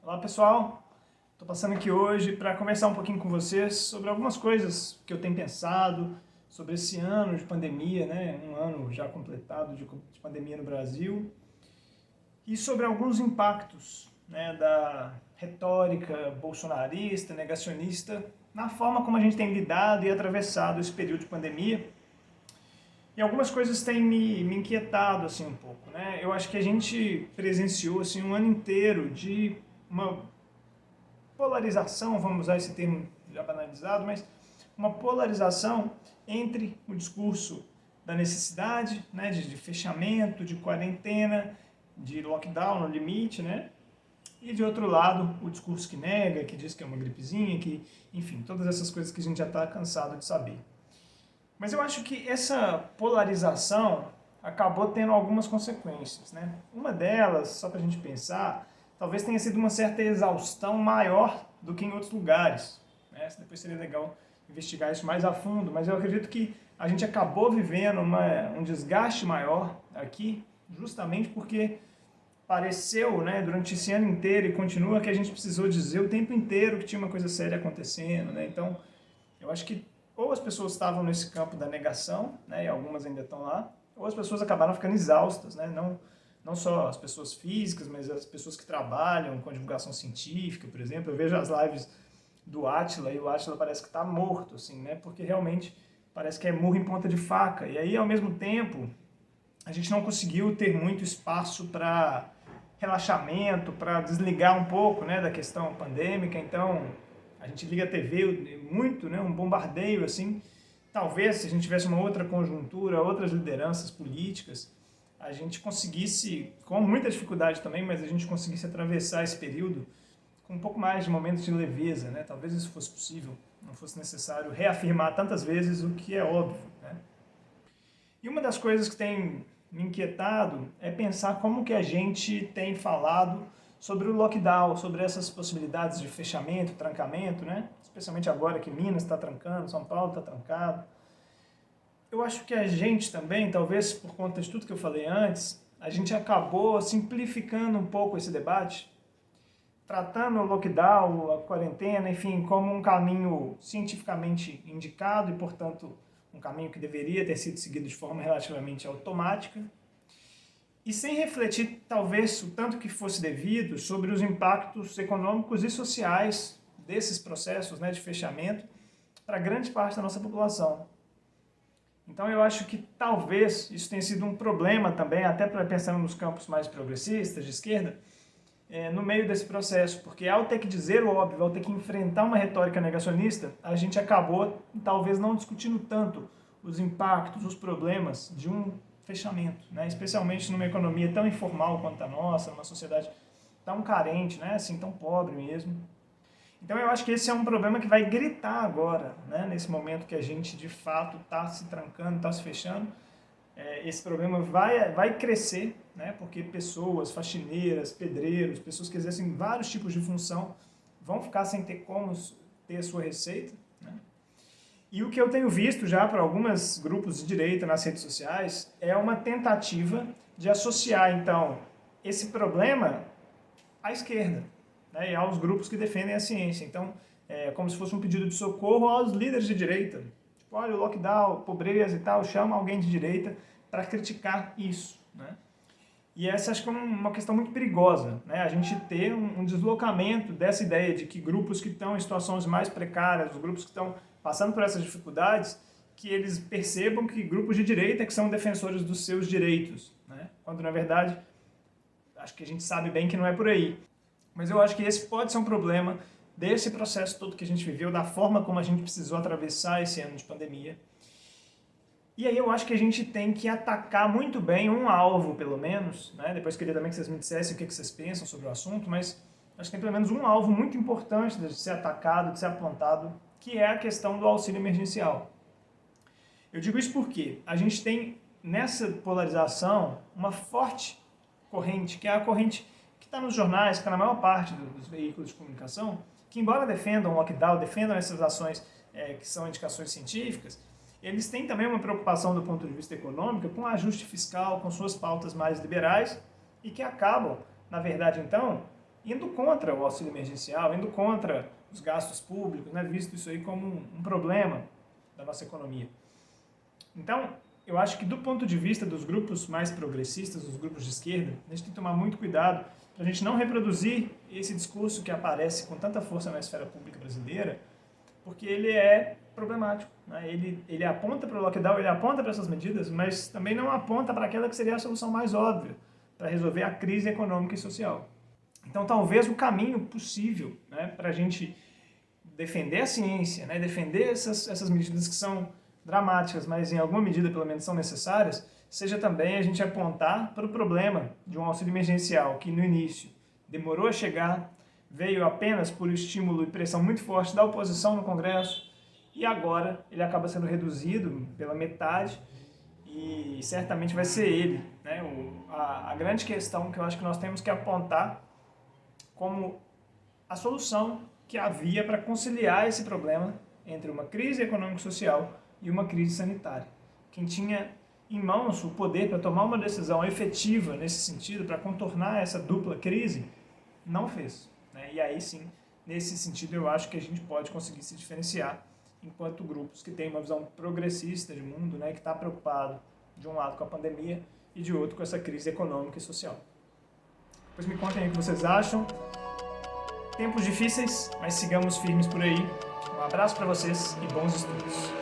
Olá pessoal, estou passando aqui hoje para conversar um pouquinho com vocês sobre algumas coisas que eu tenho pensado sobre esse ano de pandemia, né? Um ano já completado de pandemia no Brasil, e sobre alguns impactos, né, da retórica bolsonarista, negacionista, na forma como a gente tem lidado e atravessado esse período de pandemia. E algumas coisas têm me inquietado assim um pouco, né? Eu acho que a gente presenciou assim um ano inteiro de uma polarização, vamos usar esse termo já banalizado, mas uma polarização entre o discurso da necessidade, né, de fechamento, de quarentena, de lockdown no limite, né? E de outro lado, o discurso que nega, que diz que é uma gripezinha, que, enfim, todas essas coisas que a gente já está cansado de saber. Mas eu acho que essa polarização acabou tendo algumas consequências, né? Uma delas, só para a gente pensar, talvez tenha sido uma certa exaustão maior do que em outros lugares, né? Depois seria legal investigar isso mais a fundo, mas eu acredito que a gente acabou vivendo um desgaste maior aqui, justamente porque pareceu, né, durante esse ano inteiro e continua, que a gente precisou dizer o tempo inteiro que tinha uma coisa séria acontecendo, né? Então, eu acho que ou as pessoas estavam nesse campo da negação, né, e algumas ainda estão lá, ou as pessoas acabaram ficando exaustas, né? Não só as pessoas físicas, mas as pessoas que trabalham com divulgação científica, por exemplo. Eu vejo as lives do Átila e o Átila parece que está morto, assim, né? Porque realmente parece que é murro em ponta de faca. E aí, ao mesmo tempo, a gente não conseguiu ter muito espaço para relaxamento, para desligar um pouco, né, da questão pandêmica. Então, a gente liga a TV muito, né, um bombardeio assim. Talvez, se a gente tivesse uma outra conjuntura, outras lideranças políticas, a gente conseguisse, com muita dificuldade também, mas a gente conseguisse atravessar esse período com um pouco mais de momentos de leveza, né? Talvez isso fosse possível, não fosse necessário reafirmar tantas vezes o que é óbvio, né? E uma das coisas que tem me inquietado é pensar como que a gente tem falado sobre o lockdown, sobre essas possibilidades de fechamento, trancamento, né? Especialmente agora que Minas está trancando, São Paulo está trancado. Eu acho que a gente também, talvez por conta de tudo que eu falei antes, a gente acabou simplificando um pouco esse debate, tratando o lockdown, a quarentena, enfim, como um caminho cientificamente indicado e, portanto, um caminho que deveria ter sido seguido de forma relativamente automática, e sem refletir, talvez, o tanto que fosse devido sobre os impactos econômicos e sociais desses processos, né, de fechamento para grande parte da nossa população. Então eu acho que talvez isso tenha sido um problema também, até para pensando nos campos mais progressistas, de esquerda, no meio desse processo, porque ao ter que dizer o óbvio, ao ter que enfrentar uma retórica negacionista, a gente acabou talvez não discutindo tanto os impactos, os problemas de um fechamento, né? Especialmente numa economia tão informal quanto a nossa, numa sociedade tão carente, né? Assim, tão pobre mesmo. Então eu acho que esse é um problema que vai gritar agora, né? Nesse momento que a gente de fato está se trancando, está se fechando. Esse problema vai crescer, né? Porque pessoas, faxineiras, pedreiros, pessoas que exercem vários tipos de função vão ficar sem ter como ter a sua receita, né? E o que eu tenho visto já para alguns grupos de direita nas redes sociais é uma tentativa de associar, então, esse problema à esquerda, né, e aos grupos que defendem a ciência. Então, é como se fosse um pedido de socorro aos líderes de direita. Tipo, olha, o lockdown, pobreza e tal, chama alguém de direita para criticar isso, né? E essa acho que é uma questão muito perigosa, né? A gente ter um deslocamento dessa ideia de que grupos que estão em situações mais precárias, os grupos que estão passando por essas dificuldades, que eles percebam que grupos de direita que são defensores dos seus direitos, né? Quando, na verdade, acho que a gente sabe bem que não é por aí. Mas eu acho que esse pode ser um problema desse processo todo que a gente viveu, da forma como a gente precisou atravessar esse ano de pandemia. E aí eu acho que a gente tem que atacar muito bem um alvo, pelo menos, né? Depois queria também que vocês me dissessem o que vocês pensam sobre o assunto, mas acho que tem pelo menos um alvo muito importante de ser atacado, de ser apontado, que é a questão do auxílio emergencial. Eu digo isso porque a gente tem nessa polarização uma forte corrente, que é a corrente que está nos jornais, que está na maior parte dos veículos de comunicação, que embora defendam o lockdown, defendam essas ações que são indicações científicas, eles têm também uma preocupação do ponto de vista econômico com o ajuste fiscal, com suas pautas mais liberais e que acabam, na verdade, então, indo contra o auxílio emergencial, indo contra os gastos públicos, né, visto isso aí como um problema da nossa economia. Então, eu acho que do ponto de vista dos grupos mais progressistas, dos grupos de esquerda, a gente tem que tomar muito cuidado para a gente não reproduzir esse discurso que aparece com tanta força na esfera pública brasileira, porque ele é problemático, né? Ele aponta para o lockdown, ele aponta para essas medidas, mas também não aponta para aquela que seria a solução mais óbvia para resolver a crise econômica e social. Então, talvez o caminho possível, né, para a gente defender a ciência, né, defender essas medidas que são dramáticas, mas em alguma medida pelo menos são necessárias, seja também a gente apontar para o problema de um auxílio emergencial que no início demorou a chegar, veio apenas por estímulo e pressão muito forte da oposição no Congresso e agora ele acaba sendo reduzido pela metade e certamente vai ser ele, né, a grande questão que eu acho que nós temos que apontar como a solução que havia para conciliar esse problema entre uma crise econômico-social e uma crise sanitária. Quem tinha em mãos o poder para tomar uma decisão efetiva nesse sentido, para contornar essa dupla crise, não fez, né? E aí sim, nesse sentido, eu acho que a gente pode conseguir se diferenciar enquanto grupos que têm uma visão progressista de mundo, né, que está preocupado de um lado com a pandemia e de outro com essa crise econômica e social. Depois me contem aí o que vocês acham. Tempos difíceis, mas sigamos firmes por aí. Um abraço para vocês e bons estudos.